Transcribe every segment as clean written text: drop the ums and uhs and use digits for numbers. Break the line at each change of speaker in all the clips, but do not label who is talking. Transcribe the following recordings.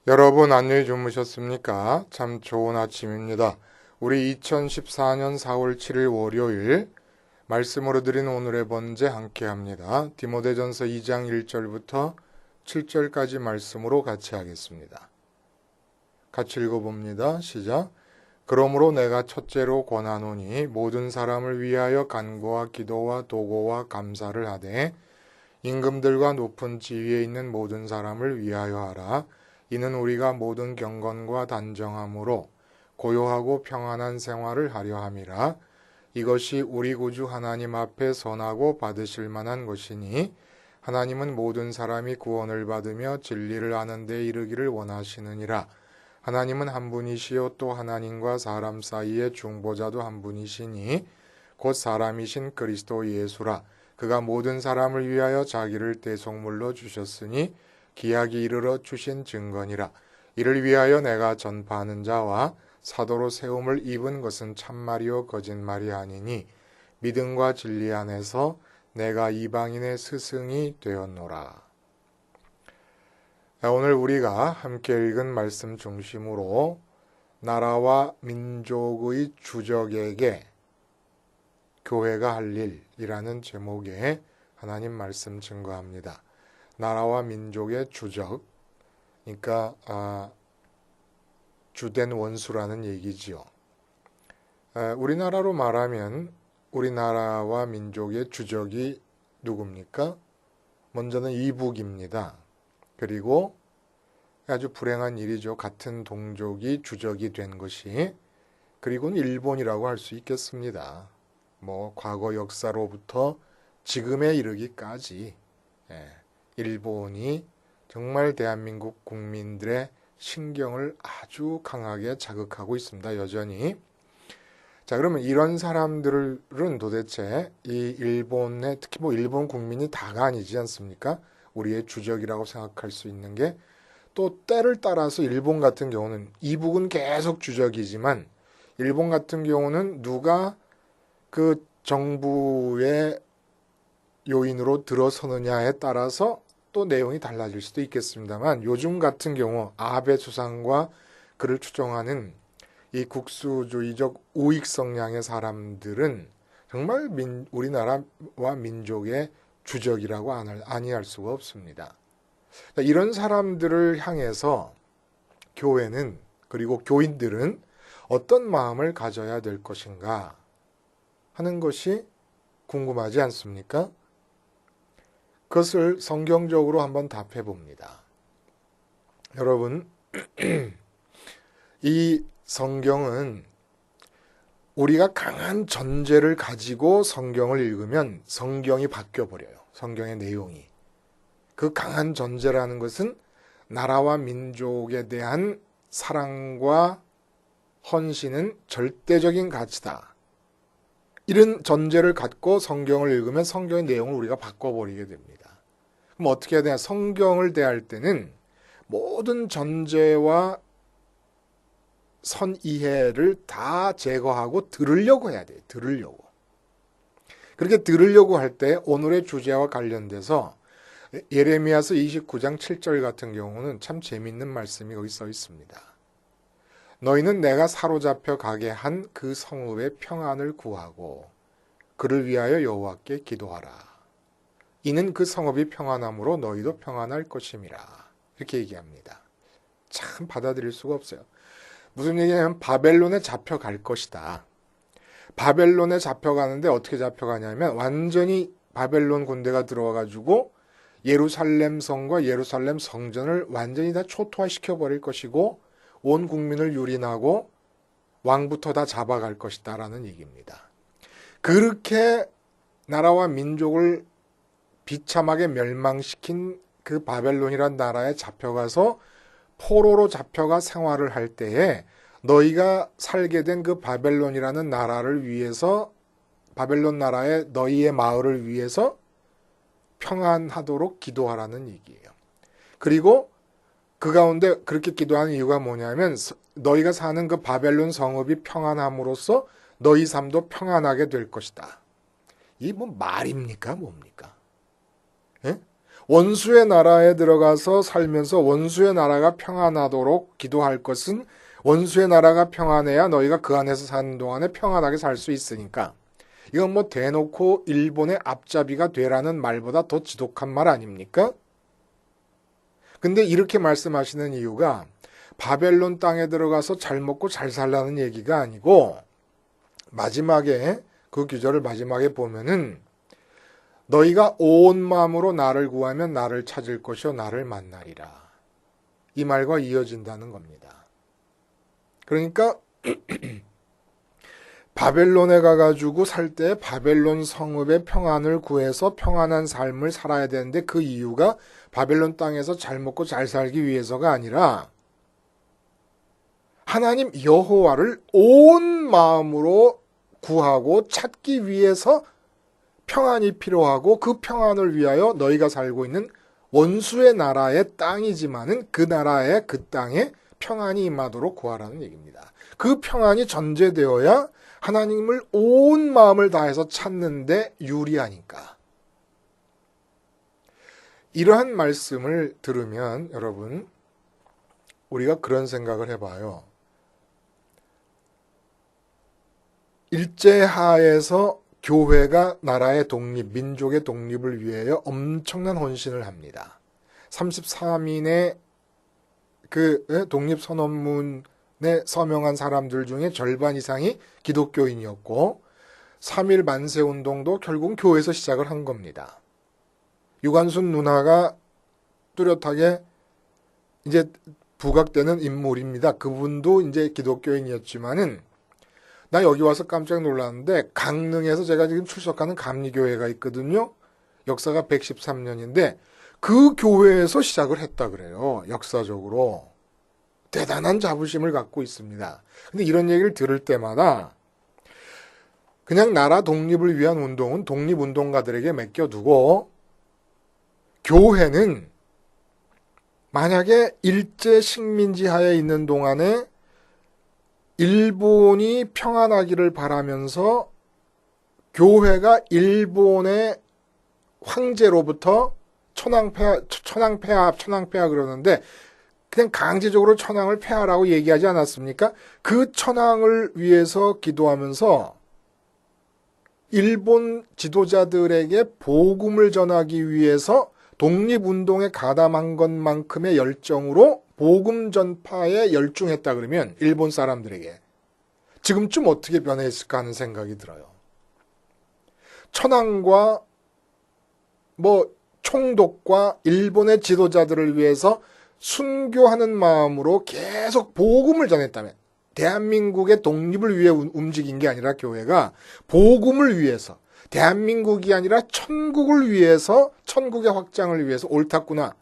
여러분 안녕히 주무셨습니까? 참 좋은 아침입니다. 우리 2014년 4월 7일 월요일 말씀으로 드린 오늘의 번제 함께 합니다. 디모데전서 2장 1절부터 7절까지 말씀으로 같이 하겠습니다. 같이 읽어봅니다. 시작. 그러므로 내가 첫째로 권하노니 모든 사람을 위하여 간구와 기도와 도고와 감사를 하되 임금들과 높은 지위에 있는 모든 사람을 위하여 하라. 이는 우리가 모든 경건과 단정함으로 고요하고 평안한 생활을 하려 함이라. 이것이 우리 구주 하나님 앞에 선하고 받으실 만한 것이니 하나님은 모든 사람이 구원을 받으며 진리를 아는 데 이르기를 원하시느니라. 하나님은 한 분이시요 또 하나님과 사람 사이의 중보자도 한 분이시니 곧 사람이신 그리스도 예수라. 그가 모든 사람을 위하여 자기를 대속물로 주셨으니 기약이 이르러 주신 증거니라. 이를 위하여 내가 전파하는 자와 사도로 세움을 입은 것은 참말이요 거짓말이 아니니 믿음과 진리 안에서 내가 이방인의 스승이 되었노라. 오늘 우리가 함께 읽은 말씀 중심으로 나라와 민족의 주적에게 교회가 할 일이라는 제목의 하나님 말씀 증거합니다. 나라와 민족의 주적, 그러니까 주된 원수라는 얘기지요. 우리나라로 말하면 우리나라와 민족의 주적이 누굽니까? 먼저는 이북입니다. 그리고 아주 불행한 일이죠. 같은 동족이 주적이 된 것이. 그리고는 일본이라고 할 수 있겠습니다. 과거 역사로부터 지금에 이르기까지 일본이 정말 대한민국 국민들의 신경을 아주 강하게 자극하고 있습니다. 여전히. 자, 그러면 이런 사람들은 도대체 이 일본의 특히 일본 국민이 다가 아니지 않습니까? 우리의 주적이라고 생각할 수 있는 게 또 때를 따라서 일본 같은 경우는 이북은 계속 주적이지만 일본 같은 경우는 누가 그 정부의 요인으로 들어서느냐에 따라서 또 내용이 달라질 수도 있겠습니다만 요즘 같은 경우 아베 수상과 그를 추종하는 이 국수주의적 우익 성향의 사람들은 정말 우리나라와 민족의 주적이라고 아니할 수가 없습니다. 이런 사람들을 향해서 교회는 그리고 교인들은 어떤 마음을 가져야 될 것인가 하는 것이 궁금하지 않습니까? 그것을 성경적으로 한번 답해 봅니다. 여러분, 이 성경은 우리가 강한 전제를 가지고 성경을 읽으면 성경이 바뀌어 버려요. 성경의 내용이. 그 강한 전제라는 것은 나라와 민족에 대한 사랑과 헌신은 절대적인 가치다. 이런 전제를 갖고 성경을 읽으면 성경의 내용을 우리가 바꿔버리게 됩니다. 그럼 어떻게 해야 되냐? 성경을 대할 때는 모든 전제와 선이해를 다 제거하고 들으려고 해야 돼요. 들으려고. 그렇게 들으려고 할 때 오늘의 주제와 관련돼서 예레미야서 29장 7절 같은 경우는 참 재미있는 말씀이 거기 써 있습니다. 너희는 내가 사로잡혀 가게 한 그 성읍의 평안을 구하고 그를 위하여 여호와께 기도하라. 이는 그 성읍이 평안함으로 너희도 평안할 것임이라. 이렇게 얘기합니다. 참 받아들일 수가 없어요. 무슨 얘기냐면 바벨론에 잡혀갈 것이다. 바벨론에 잡혀가는데 어떻게 잡혀가냐면 완전히 바벨론 군대가 들어와가지고 예루살렘 성과 예루살렘 성전을 완전히 다 초토화시켜 버릴 것이고 온 국민을 유린하고 왕부터 다 잡아갈 것이다 라는 얘기입니다. 그렇게 나라와 민족을 비참하게 멸망시킨 그 바벨론이란 나라에 잡혀가서 포로로 잡혀가 생활을 할 때에 너희가 살게 된 그 바벨론이라는 나라를 위해서 바벨론 나라의 너희의 마을을 위해서 평안하도록 기도하라는 얘기예요. 그리고 그 가운데 그렇게 기도하는 이유가 뭐냐면 너희가 사는 그 바벨론 성읍이 평안함으로써 너희 삶도 평안하게 될 것이다. 이 말입니까? 뭡니까? 예? 원수의 나라에 들어가서 살면서 원수의 나라가 평안하도록 기도할 것은 원수의 나라가 평안해야 너희가 그 안에서 사는 동안에 평안하게 살 수 있으니까. 이건 뭐 대놓고 일본의 앞잡이가 되라는 말보다 더 지독한 말 아닙니까? 근데 이렇게 말씀하시는 이유가 바벨론 땅에 들어가서 잘 먹고 잘 살라는 얘기가 아니고, 마지막에 그 구절을 마지막에 보면은 너희가 온 마음으로 나를 구하면 나를 찾을 것이요 나를 만나리라. 이 말과 이어진다는 겁니다. 그러니까 바벨론에 가가지고 살 때 바벨론 성읍의 평안을 구해서 평안한 삶을 살아야 되는데, 그 이유가 바벨론 땅에서 잘 먹고 잘 살기 위해서가 아니라 하나님 여호와를 온 마음으로 구하고 찾기 위해서 평안이 필요하고, 그 평안을 위하여 너희가 살고 있는 원수의 나라의 땅이지만은 그 나라의 그 땅에 평안이 임하도록 구하라는 얘기입니다. 그 평안이 전제되어야 하나님을 온 마음을 다해서 찾는데 유리하니까. 이러한 말씀을 들으면 여러분, 우리가 그런 생각을 해봐요. 일제하에서 교회가 나라의 독립, 민족의 독립을 위하여 엄청난 헌신을 합니다. 33인의 그 독립선언문에 서명한 사람들 중에 절반 이상이 기독교인이었고, 3.1 만세운동도 결국은 교회에서 시작을 한 겁니다. 유관순 누나가 뚜렷하게 이제 부각되는 인물입니다. 그분도 이제 기독교인이었지만은, 나 여기 와서 깜짝 놀랐는데, 강릉에서 제가 지금 출석하는 감리교회가 있거든요. 역사가 113년인데 그 교회에서 시작을 했다 그래요. 역사적으로. 대단한 자부심을 갖고 있습니다. 근데 이런 얘기를 들을 때마다 그냥 나라 독립을 위한 운동은 독립운동가들에게 맡겨두고, 교회는 만약에 일제 식민지 하에 있는 동안에 일본이 평안하기를 바라면서 교회가 일본의 황제로부터 천황폐하 그러는데, 그냥 강제적으로 천황을 폐하라고 얘기하지 않았습니까? 그 천황을 위해서 기도하면서 일본 지도자들에게 복음을 전하기 위해서 독립운동에 가담한 것만큼의 열정으로 복음 전파에 열중했다 그러면 일본 사람들에게 지금쯤 어떻게 변해있을까 하는 생각이 들어요. 천황과 총독과 일본의 지도자들을 위해서 순교하는 마음으로 계속 복음을 전했다면, 대한민국의 독립을 위해 움직인 게 아니라 교회가 복음을 위해서, 대한민국이 아니라 천국을 위해서, 천국의 확장을 위해서 옳았구나.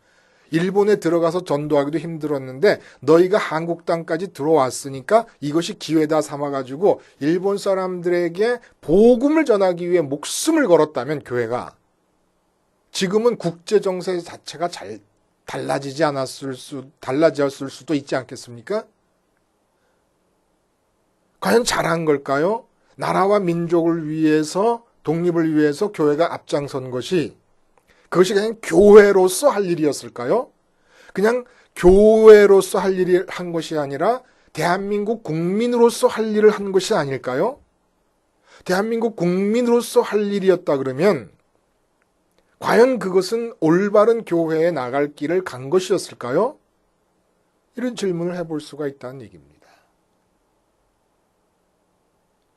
일본에 들어가서 전도하기도 힘들었는데 너희가 한국 땅까지 들어왔으니까 이것이 기회다 삼아가지고 일본 사람들에게 복음을 전하기 위해 목숨을 걸었다면, 교회가 지금은 국제 정세 자체가 잘 달라졌을 수도 있지 않겠습니까? 과연 잘한 걸까요? 나라와 민족을 위해서, 독립을 위해서 교회가 앞장선 것이, 그것이 그냥 교회로서 할 일이었을까요? 그냥 교회로서 할 일을 한 것이 아니라 대한민국 국민으로서 할 일을 한 것이 아닐까요? 대한민국 국민으로서 할 일이었다 그러면 과연 그것은 올바른 교회에 나갈 길을 간 것이었을까요? 이런 질문을 해볼 수가 있다는 얘기입니다.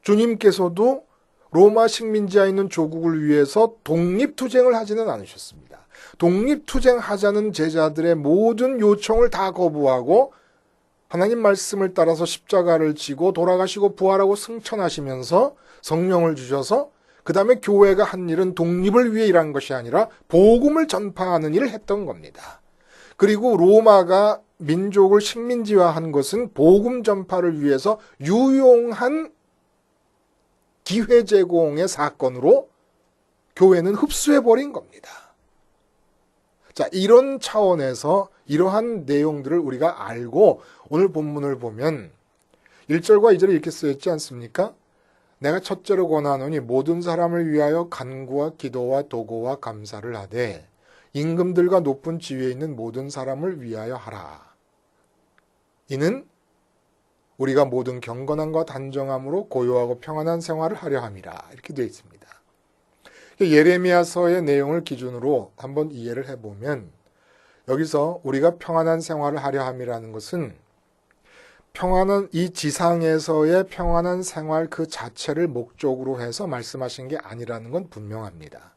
주님께서도 로마 식민지하에 있는 조국을 위해서 독립투쟁을 하지는 않으셨습니다. 독립투쟁하자는 제자들의 모든 요청을 다 거부하고 하나님 말씀을 따라서 십자가를 지고 돌아가시고 부활하고 승천하시면서 성령을 주셔서 그 다음에 교회가 한 일은 독립을 위해 일한 것이 아니라 복음을 전파하는 일을 했던 겁니다. 그리고 로마가 민족을 식민지화한 것은 복음 전파를 위해서 유용한 기회 제공의 사건으로 교회는 흡수해버린 겁니다. 자, 이런 차원에서 이러한 내용들을 우리가 알고 오늘 본문을 보면 1절과 2절에 이렇게 쓰였지 않습니까? 내가 첫째로 권하노니 모든 사람을 위하여 간구와 기도와 도고와 감사를 하되 임금들과 높은 지위에 있는 모든 사람을 위하여 하라. 이는 우리가 모든 경건함과 단정함으로 고요하고 평안한 생활을 하려 함이라. 이렇게 되어 있습니다. 예레미야서의 내용을 기준으로 한번 이해를 해보면 여기서 우리가 평안한 생활을 하려 함이라는 것은 평안한 이 지상에서의 평안한 생활 그 자체를 목적으로 해서 말씀하신 게 아니라는 건 분명합니다.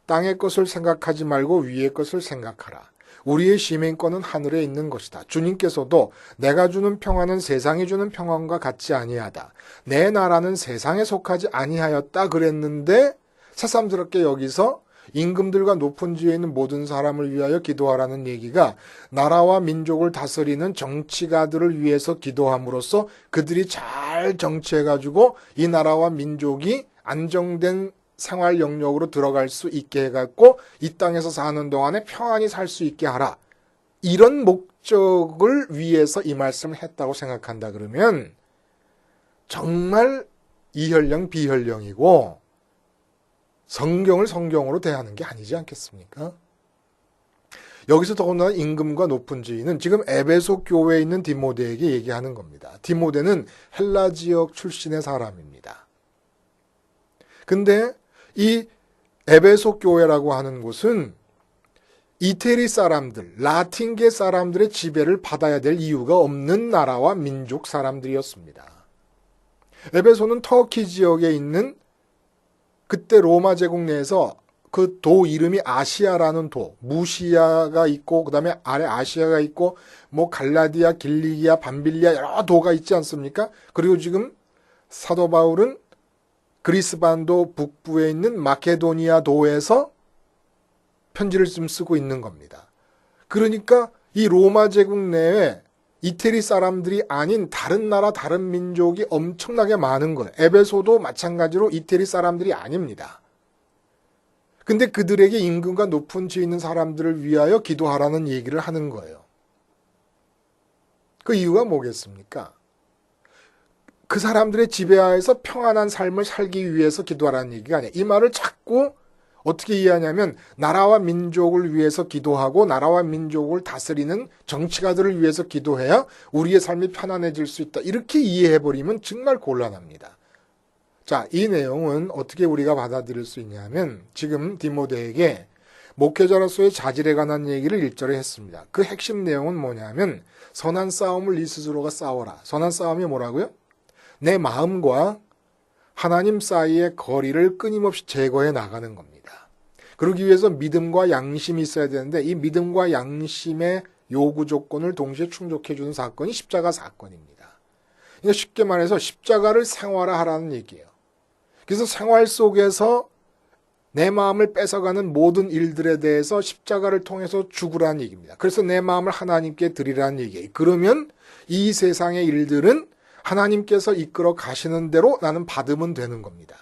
땅의 것을 생각하지 말고 위의 것을 생각하라. 우리의 시민권은 하늘에 있는 것이다. 주님께서도 내가 주는 평안은 세상이 주는 평안과 같지 아니하다. 내 나라는 세상에 속하지 아니하였다 그랬는데 새삼스럽게 여기서 임금들과 높은 지위에 있는 모든 사람을 위하여 기도하라는 얘기가 나라와 민족을 다스리는 정치가들을 위해서 기도함으로써 그들이 잘 정치해가지고 이 나라와 민족이 안정된 생활 영역으로 들어갈 수 있게 해갖고 이 땅에서 사는 동안에 평안히 살 수 있게 하라. 이런 목적을 위해서 이 말씀을 했다고 생각한다 그러면 정말 이혈령 비혈령이고 성경을 성경으로 대하는 게 아니지 않겠습니까? 여기서 더군다나 임금과 높은 지위는 지금 에베소 교회에 있는 디모데에게 얘기하는 겁니다. 디모데는 헬라 지역 출신의 사람입니다. 근데 이 에베소 교회라고 하는 곳은 이태리 사람들, 라틴계 사람들의 지배를 받아야 될 이유가 없는 나라와 민족 사람들이었습니다. 에베소는 터키 지역에 있는 그때 로마 제국 내에서 그 도 이름이 아시아라는 도, 무시아가 있고 그다음에 아래 아시아가 있고 뭐 갈라디아, 길리기아, 밤빌리아 여러 도가 있지 않습니까? 그리고 지금 사도 바울은 그리스 반도 북부에 있는 마케도니아 도에서 편지를 좀 쓰고 있는 겁니다. 그러니까 이 로마 제국 내에 이태리 사람들이 아닌 다른 나라 다른 민족이 엄청나게 많은 거예요. 에베소도 마찬가지로 이태리 사람들이 아닙니다. 근데 그들에게 임금과 높은 지위 있는 사람들을 위하여 기도하라는 얘기를 하는 거예요. 그 이유가 뭐겠습니까? 그 사람들의 지배하에서 평안한 삶을 살기 위해서 기도하라는 얘기가 아니에요. 이 말을 자꾸 어떻게 이해하냐면 나라와 민족을 위해서 기도하고 나라와 민족을 다스리는 정치가들을 위해서 기도해야 우리의 삶이 편안해질 수 있다. 이렇게 이해해버리면 정말 곤란합니다. 자, 이 내용은 어떻게 우리가 받아들일 수 있냐면 지금 디모데에게 목회자로서의 자질에 관한 얘기를 1절에 했습니다. 그 핵심 내용은 뭐냐면 선한 싸움을 네 스스로가 싸워라. 선한 싸움이 뭐라고요? 내 마음과 하나님 사이의 거리를 끊임없이 제거해 나가는 겁니다. 그러기 위해서 믿음과 양심이 있어야 되는데 이 믿음과 양심의 요구 조건을 동시에 충족해 주는 사건이 십자가 사건입니다. 그러니까 쉽게 말해서 십자가를 생활화하라는 얘기예요. 그래서 생활 속에서 내 마음을 뺏어가는 모든 일들에 대해서 십자가를 통해서 죽으라는 얘기입니다. 그래서 내 마음을 하나님께 드리라는 얘기예요. 그러면 이 세상의 일들은 하나님께서 이끌어 가시는 대로 나는 받으면 되는 겁니다.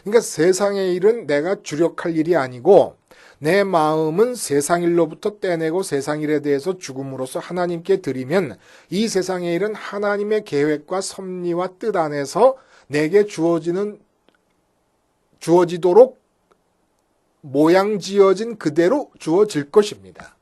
그러니까 세상의 일은 내가 주력할 일이 아니고 내 마음은 세상 일로부터 떼내고 세상 일에 대해서 죽음으로써 하나님께 드리면 이 세상의 일은 하나님의 계획과 섭리와 뜻 안에서 내게 주어지도록 모양 지어진 그대로 주어질 것입니다.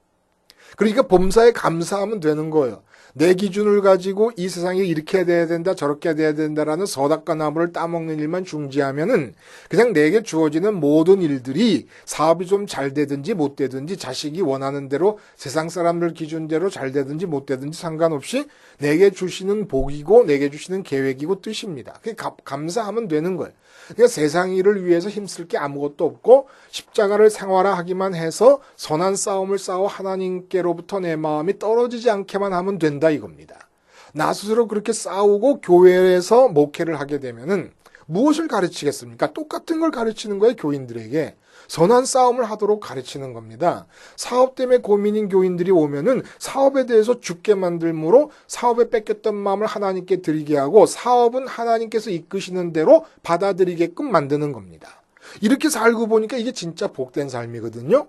그러니까 범사에 감사하면 되는 거예요. 내 기준을 가지고 이 세상이 이렇게 돼야 된다 저렇게 돼야 된다라는 서닥과 나무를 따먹는 일만 중지하면은 그냥 내게 주어지는 모든 일들이 사업이 좀 잘 되든지 못 되든지 자식이 원하는 대로 세상 사람들 기준대로 잘 되든지 못 되든지 상관없이 내게 주시는 복이고 내게 주시는 계획이고 뜻입니다. 그게 감사하면 되는 거예요. 그러니까 세상 일을 위해서 힘쓸 게 아무것도 없고 십자가를 생활화하기만 해서 선한 싸움을 싸워 하나님께로부터 내 마음이 떨어지지 않게만 하면 된다 이겁니다. 나 스스로 그렇게 싸우고 교회에서 목회를 하게 되면은 무엇을 가르치겠습니까? 똑같은 걸 가르치는 거예요, 교인들에게. 선한 싸움을 하도록 가르치는 겁니다. 사업 때문에 고민인 교인들이 오면은 사업에 대해서 죽게 만들므로 사업에 뺏겼던 마음을 하나님께 드리게 하고 사업은 하나님께서 이끄시는 대로 받아들이게끔 만드는 겁니다. 이렇게 살고 보니까 이게 진짜 복된 삶이거든요.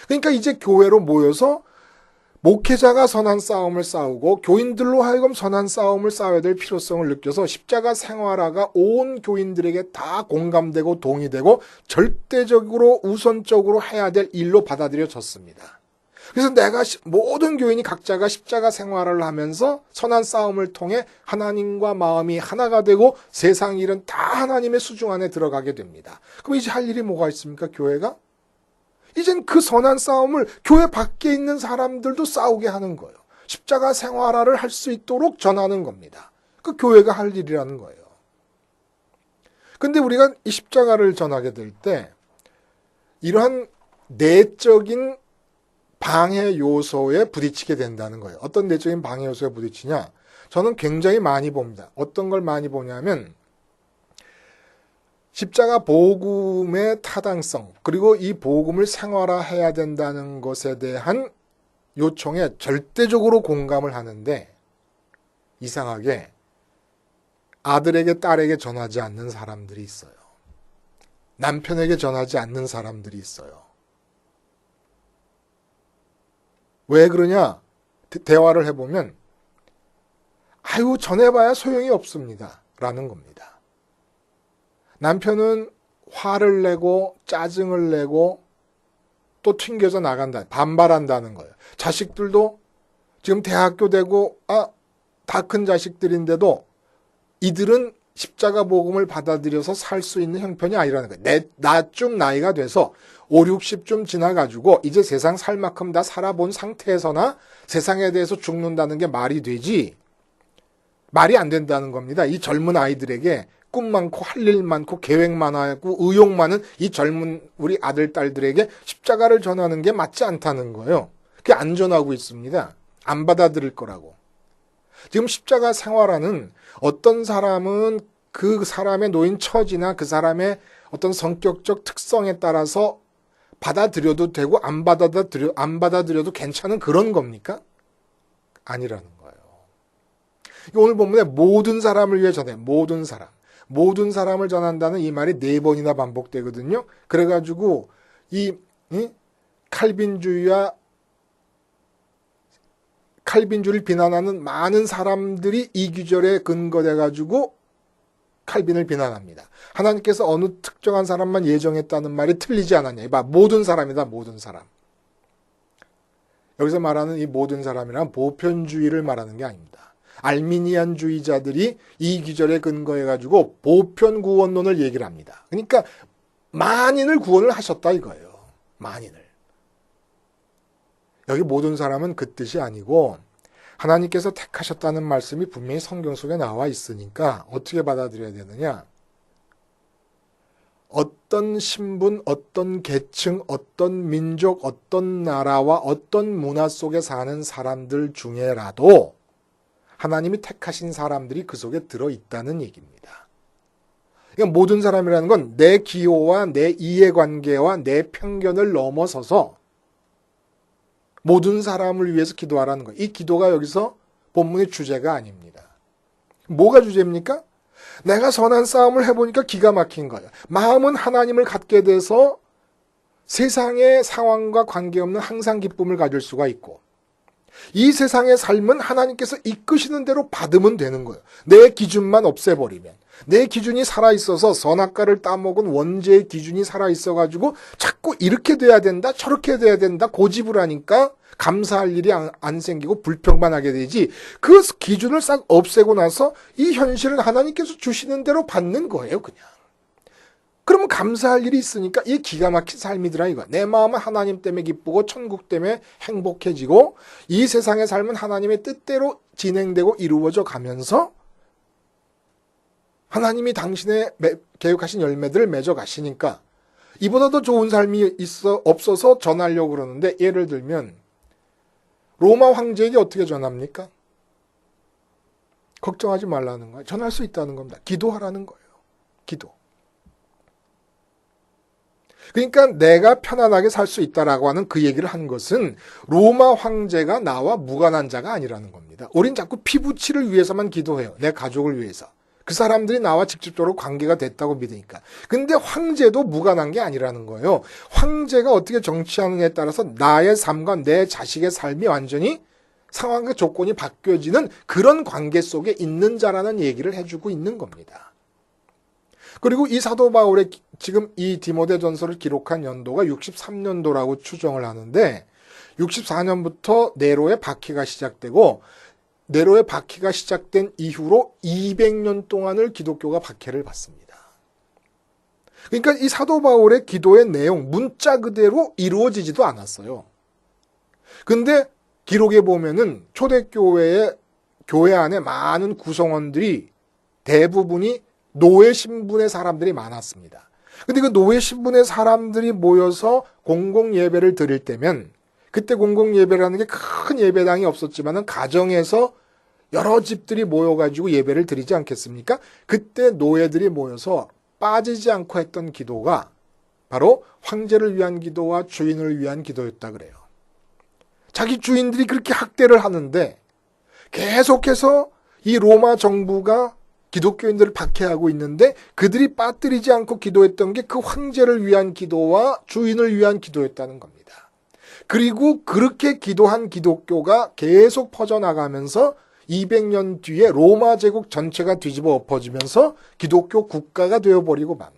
그러니까 이제 교회로 모여서 목회자가 선한 싸움을 싸우고 교인들로 하여금 선한 싸움을 싸워야 될 필요성을 느껴서 십자가 생활화가 온 교인들에게 다 공감되고 동의되고 절대적으로 우선적으로 해야 될 일로 받아들여졌습니다. 그래서 모든 교인이 각자가 십자가 생활을 하면서 선한 싸움을 통해 하나님과 마음이 하나가 되고 세상 일은 다 하나님의 수중 안에 들어가게 됩니다. 그럼 이제 할 일이 뭐가 있습니까? 교회가? 이젠 그 선한 싸움을 교회 밖에 있는 사람들도 싸우게 하는 거예요. 십자가 생활화를 할 수 있도록 전하는 겁니다. 그 교회가 할 일이라는 거예요. 근데 우리가 이 십자가를 전하게 될 때 이러한 내적인 방해 요소에 부딪히게 된다는 거예요. 어떤 내적인 방해 요소에 부딪히냐? 저는 굉장히 많이 봅니다. 어떤 걸 많이 보냐면 십자가 복음의 타당성, 그리고 이 복음을 생활화해야 된다는 것에 대한 요청에 절대적으로 공감을 하는데 이상하게 아들에게 딸에게 전하지 않는 사람들이 있어요. 남편에게 전하지 않는 사람들이 있어요. 왜 그러냐? 대화를 해보면 아유 전해봐야 소용이 없습니다 라는 겁니다. 남편은 화를 내고 짜증을 내고 또 튕겨져 나간다. 반발한다는 거예요. 자식들도 지금 대학교 되고 다 큰 자식들인데도 이들은 십자가 복음을 받아들여서 살 수 있는 형편이 아니라는 거예요. 나쯤 나이가 돼서 5, 60쯤 지나가지고 이제 세상 살 만큼 다 살아본 상태에서나 세상에 대해서 죽는다는 게 말이 되지 말이 안 된다는 겁니다. 이 젊은 아이들에게 꿈 많고 할 일 많고 계획 많고 의욕 많은 이 젊은 우리 아들 딸들에게 십자가를 전하는 게 맞지 않다는 거예요. 그게 안 전하고 있습니다. 안 받아들일 거라고. 지금 십자가 생활화는 어떤 사람은 그 사람의 놓인 처지나 그 사람의 어떤 성격적 특성에 따라서 받아들여도 되고 안 받아들여도 괜찮은 그런 겁니까? 아니라는 거예요. 오늘 본문에 모든 사람을 위해 전해. 모든 사람을 전한다는 이 말이 4번이나 반복되거든요. 그래가지고 이 칼빈주의를 비난하는 많은 사람들이 이 구절에 근거돼가지고 칼빈을 비난합니다. 하나님께서 어느 특정한 사람만 예정했다는 말이 틀리지 않았냐. 이봐, 모든 사람이다, 모든 사람. 여기서 말하는 이 모든 사람이란 보편주의를 말하는 게 아닙니다. 알미니안주의자들이 이 기절에 근거해가지고 보편구원론을 얘기를 합니다. 그러니까 만인을 구원을 하셨다 이거예요. 만인을. 여기 모든 사람은 그 뜻이 아니고 하나님께서 택하셨다는 말씀이 분명히 성경 속에 나와 있으니까 어떻게 받아들여야 되느냐. 어떤 신분, 어떤 계층, 어떤 민족, 어떤 나라와 어떤 문화 속에 사는 사람들 중에라도 하나님이 택하신 사람들이 그 속에 들어있다는 얘기입니다. 그러니까 모든 사람이라는 건 내 기호와 내 이해관계와 내 편견을 넘어서서 모든 사람을 위해서 기도하라는 거예요. 이 기도가 여기서 본문의 주제가 아닙니다. 뭐가 주제입니까? 내가 선한 싸움을 해보니까 기가 막힌 거예요. 마음은 하나님을 갖게 돼서 세상의 상황과 관계없는 항상 기쁨을 가질 수가 있고 이 세상의 삶은 하나님께서 이끄시는 대로 받으면 되는 거예요. 내 기준만 없애버리면. 내 기준이 살아있어서 선악과를 따먹은 원죄의 기준이 살아있어가지고 자꾸 이렇게 돼야 된다 저렇게 돼야 된다 고집을 하니까 감사할 일이 안 생기고 불평만 하게 되지 그 기준을 싹 없애고 나서 이 현실은 하나님께서 주시는 대로 받는 거예요 그냥. 그러면 감사할 일이 있으니까 이 기가 막힌 삶이더라 이거. 내 마음은 하나님 때문에 기쁘고 천국 때문에 행복해지고 이 세상의 삶은 하나님의 뜻대로 진행되고 이루어져 가면서 하나님이 당신의 계획하신 열매들을 맺어 가시니까 이보다 더 좋은 삶이 없어서 전하려고 그러는데 예를 들면 로마 황제에게 어떻게 전합니까? 걱정하지 말라는 거예요. 전할 수 있다는 겁니다. 기도하라는 거예요. 기도. 그러니까 내가 편안하게 살 수 있다라고 하는 그 얘기를 한 것은 로마 황제가 나와 무관한 자가 아니라는 겁니다. 우린 자꾸 피부치를 위해서만 기도해요. 내 가족을 위해서. 그 사람들이 나와 직접적으로 관계가 됐다고 믿으니까. 근데 황제도 무관한 게 아니라는 거예요. 황제가 어떻게 정치하느냐에 따라서 나의 삶과 내 자식의 삶이 완전히 상황과 조건이 바뀌어지는 그런 관계 속에 있는 자라는 얘기를 해주고 있는 겁니다. 그리고 이 사도 바울의 지금 이 디모데전서를 기록한 연도가 63년도라고 추정을 하는데 64년부터 네로의 박해가 시작되고 네로의 박해가 시작된 이후로 200년 동안을 기독교가 박해를 받습니다. 그러니까 이 사도 바울의 기도의 내용, 문자 그대로 이루어지지도 않았어요. 근데 기록에 보면은 초대교회의 교회 안에 많은 구성원들이 대부분이 노예 신분의 사람들이 많았습니다. 근데 그 노예 신분의 사람들이 모여서 공공 예배를 드릴 때면 그때 공공 예배라는 게 큰 예배당이 없었지만은 가정에서 여러 집들이 모여가지고 예배를 드리지 않겠습니까? 그때 노예들이 모여서 빠지지 않고 했던 기도가 바로 황제를 위한 기도와 주인을 위한 기도였다 그래요. 자기 주인들이 그렇게 학대를 하는데 계속해서 이 로마 정부가 기독교인들을 박해하고 있는데 그들이 빠뜨리지 않고 기도했던 게 그 황제를 위한 기도와 주인을 위한 기도였다는 겁니다. 그리고 그렇게 기도한 기독교가 계속 퍼져나가면서 200년 뒤에 로마 제국 전체가 뒤집어 엎어지면서 기독교 국가가 되어버리고 맙니다.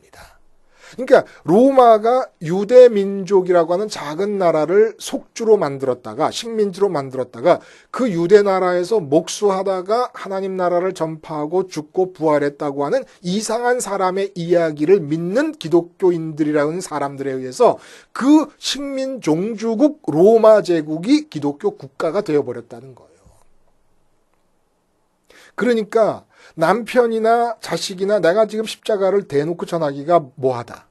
그러니까 로마가 유대 민족이라고 하는 작은 나라를 속주로 만들었다가 식민지로 만들었다가 그 유대 나라에서 목수하다가 하나님 나라를 전파하고 죽고 부활했다고 하는 이상한 사람의 이야기를 믿는 기독교인들이라는 사람들에 의해서 그 식민 종주국 로마 제국이 기독교 국가가 되어버렸다는 거예요. 그러니까 남편이나 자식이나 내가 지금 십자가를 대놓고 전하기가 뭐하다.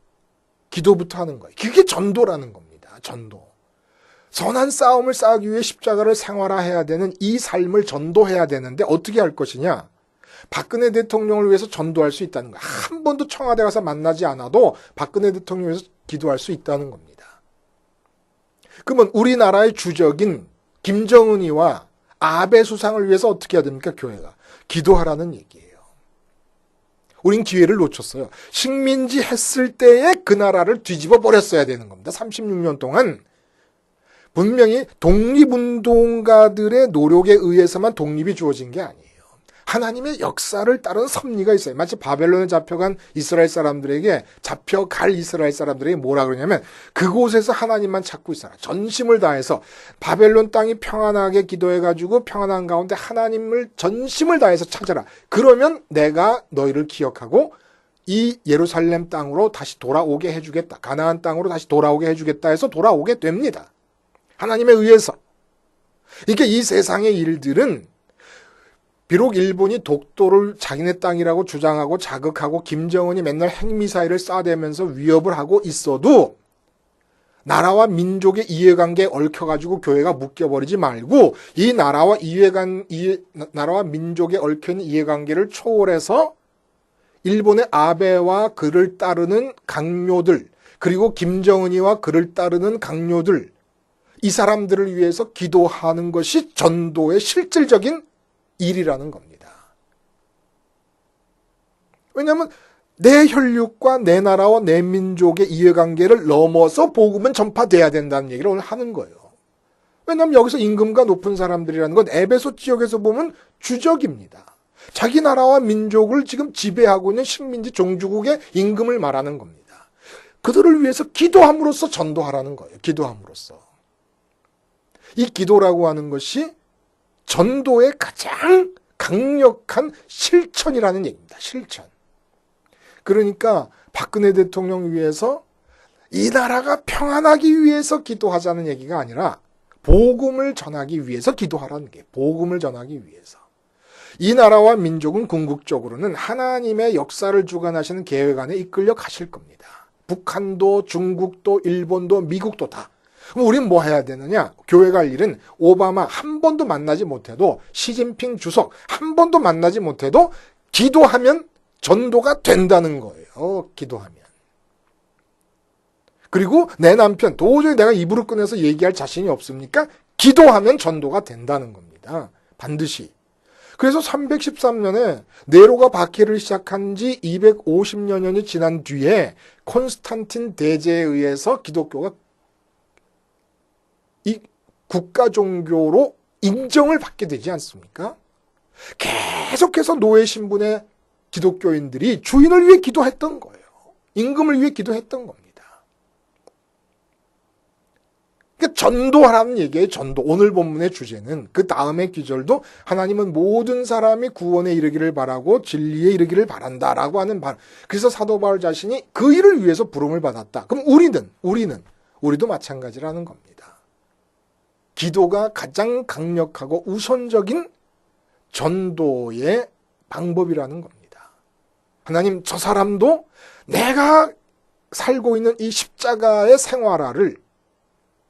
기도부터 하는 거예요. 그게 전도라는 겁니다. 전도. 선한 싸움을 싸우기 위해 십자가를 생활화해야 되는 이 삶을 전도해야 되는데 어떻게 할 것이냐. 박근혜 대통령을 위해서 전도할 수 있다는 거예요. 한 번도 청와대 가서 만나지 않아도 박근혜 대통령을 위해서 기도할 수 있다는 겁니다. 그러면 우리나라의 주적인 김정은이와 아베 수상을 위해서 어떻게 해야 됩니까? 교회가. 기도하라는 얘기예요. 우린 기회를 놓쳤어요. 식민지 했을 때에 그 나라를 뒤집어 버렸어야 되는 겁니다. 36년 동안 분명히 독립운동가들의 노력에 의해서만 독립이 주어진 게 아니에요. 하나님의 역사를 따른 섭리가 있어요. 마치 바벨론에 잡혀간 이스라엘 사람들에게 잡혀갈 이스라엘 사람들에게 뭐라 그러냐면 그곳에서 하나님만 찾고 있어라. 전심을 다해서 바벨론 땅이 평안하게 기도해가지고 평안한 가운데 하나님을 전심을 다해서 찾아라. 그러면 내가 너희를 기억하고 이 예루살렘 땅으로 다시 돌아오게 해주겠다. 가나안 땅으로 다시 돌아오게 해주겠다 해서 돌아오게 됩니다. 하나님에 의해서. 이게 이 세상의 일들은 비록 일본이 독도를 자기네 땅이라고 주장하고 자극하고 김정은이 맨날 핵미사일을 쏴대면서 위협을 하고 있어도 나라와 민족의 이해관계에 얽혀가지고 교회가 묶여버리지 말고 이 나라와 나라와 민족에 얽혀있는 이해관계를 초월해서 일본의 아베와 그를 따르는 강요들 그리고 김정은이와 그를 따르는 강요들 이 사람들을 위해서 기도하는 것이 전도의 실질적인 일이라는 겁니다. 왜냐하면 내 혈육과 내 나라와 내 민족의 이해관계를 넘어서 복음은 전파돼야 된다는 얘기를 오늘 하는 거예요. 왜냐하면 여기서 임금과 높은 사람들이라는 건 에베소 지역에서 보면 주적입니다. 자기 나라와 민족을 지금 지배하고 있는 식민지 종주국의 임금을 말하는 겁니다. 그들을 위해서 기도함으로써 전도하라는 거예요. 기도함으로써. 이 기도라고 하는 것이 전도의 가장 강력한 실천이라는 얘기입니다. 실천. 그러니까 박근혜 대통령 위해서 이 나라가 평안하기 위해서 기도하자는 얘기가 아니라 복음을 전하기 위해서 기도하라는 게 복음을 전하기 위해서. 이 나라와 민족은 궁극적으로는 하나님의 역사를 주관하시는 계획 안에 이끌려 가실 겁니다. 북한도 중국도 일본도 미국도 다. 그럼 우린 뭐 해야 되느냐? 교회가 할 일은 오바마 한 번도 만나지 못해도 시진핑 주석 한 번도 만나지 못해도 기도하면 전도가 된다는 거예요. 기도하면. 그리고 내 남편 도저히 내가 입으로 꺼내서 얘기할 자신이 없습니까? 기도하면 전도가 된다는 겁니다. 반드시. 그래서 313년에 네로가 박해를 시작한 지 250여 년이 지난 뒤에 콘스탄틴 대제에 의해서 기독교가 이 국가 종교로 인정을 받게 되지 않습니까? 계속해서 노예 신분의 기독교인들이 주인을 위해 기도했던 거예요. 임금을 위해 기도했던 겁니다. 그러니까 전도하라는 얘기예요. 전도. 오늘 본문의 주제는 그 다음의 기절도 하나님은 모든 사람이 구원에 이르기를 바라고 진리에 이르기를 바란다라고 하는 말. 그래서 사도 바울 자신이 그 일을 위해서 부름을 받았다. 그럼 우리도 마찬가지라는 겁니다. 기도가 가장 강력하고 우선적인 전도의 방법이라는 겁니다. 하나님, 저 사람도 내가 살고 있는 이 십자가의 생활화를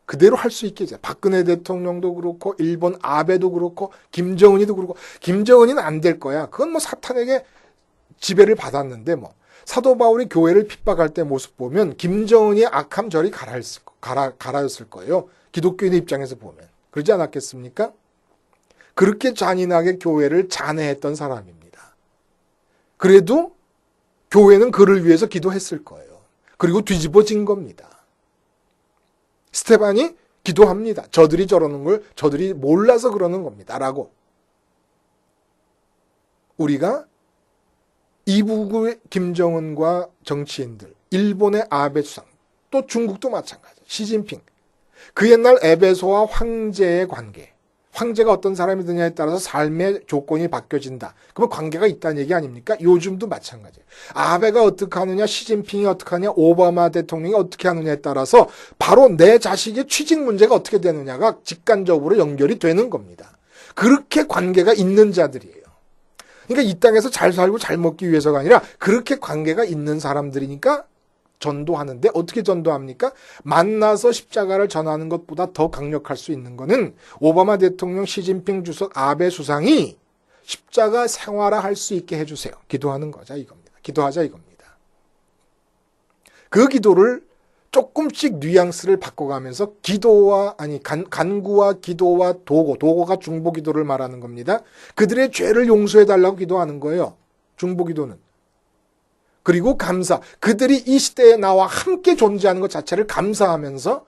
그대로 할 수 있게 해줘. 박근혜 대통령도 그렇고 일본 아베도 그렇고 김정은이도 그렇고 김정은이는 안 될 거야. 그건 뭐 사탄에게 지배를 받았는데 뭐 사도 바울이 교회를 핍박할 때 모습 보면 김정은이 악함 저리 가라였을 거예요. 기독교인의 입장에서 보면. 그러지 않았겠습니까? 그렇게 잔인하게 교회를 잔해했던 사람입니다. 그래도 교회는 그를 위해서 기도했을 거예요. 그리고 뒤집어진 겁니다. 스테반이 기도합니다. 저들이 저러는 걸 저들이 몰라서 그러는 겁니다. 라고. 우리가 이북의 김정은과 정치인들, 일본의 아베 수상, 또 중국도 마찬가지. 시진핑. 그 옛날 에베소와 황제의 관계. 황제가 어떤 사람이느냐에 따라서 삶의 조건이 바뀌어진다. 그러면 관계가 있다는 얘기 아닙니까? 요즘도 마찬가지예요. 아베가 어떻게 하느냐, 시진핑이 어떻게 하느냐, 오바마 대통령이 어떻게 하느냐에 따라서 바로 내 자식의 취직 문제가 어떻게 되느냐가 직간접으로 연결이 되는 겁니다. 그렇게 관계가 있는 자들이에요. 그러니까 이 땅에서 잘 살고 잘 먹기 위해서가 아니라 그렇게 관계가 있는 사람들이니까 전도하는데 어떻게 전도합니까? 만나서 십자가를 전하는 것보다 더 강력할 수 있는 거는 오바마 대통령, 시진핑 주석, 아베 수상이 십자가 생활화할 수 있게 해주세요. 기도하는 거자 이겁니다. 기도하자 이겁니다. 그 기도를 조금씩 뉘앙스를 바꿔가면서 간구와 기도와 도고가 중보 기도를 말하는 겁니다. 그들의 죄를 용서해달라고 기도하는 거예요. 중보 기도는. 그리고 감사. 그들이 이 시대에 나와 함께 존재하는 것 자체를 감사하면서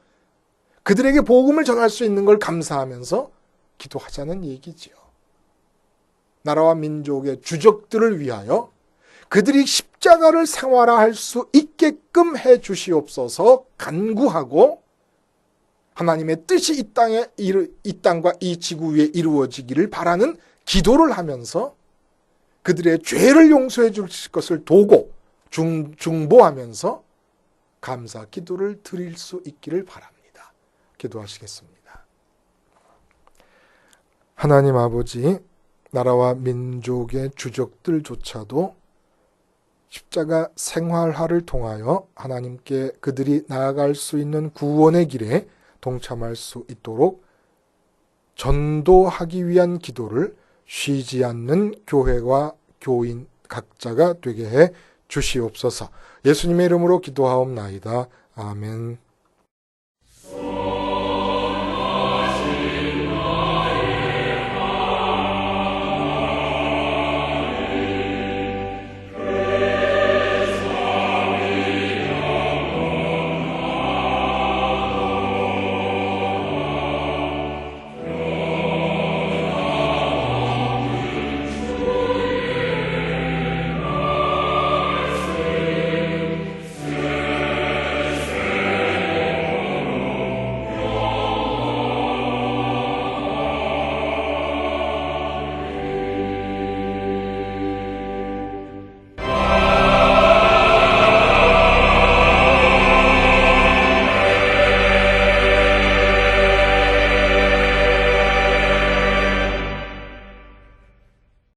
그들에게 복음을 전할 수 있는 걸 감사하면서 기도하자는 얘기지요. 나라와 민족의 주적들을 위하여 그들이 십자가를 생활화할 수 있게끔 해 주시옵소서 간구하고 하나님의 뜻이 이 땅과 이 지구 위에 이루어지기를 바라는 기도를 하면서 그들의 죄를 용서해 주실 것을 도고 중보하면서 감사 기도를 드릴 수 있기를 바랍니다. 기도하시겠습니다. 하나님 아버지, 나라와 민족의 주적들조차도 십자가 생활화를 통하여 하나님께 그들이 나아갈 수 있는 구원의 길에 동참할 수 있도록 전도하기 위한 기도를 쉬지 않는 교회와 교인 각자가 되게 해 주시옵소서. 예수님의 이름으로 기도하옵나이다. 아멘.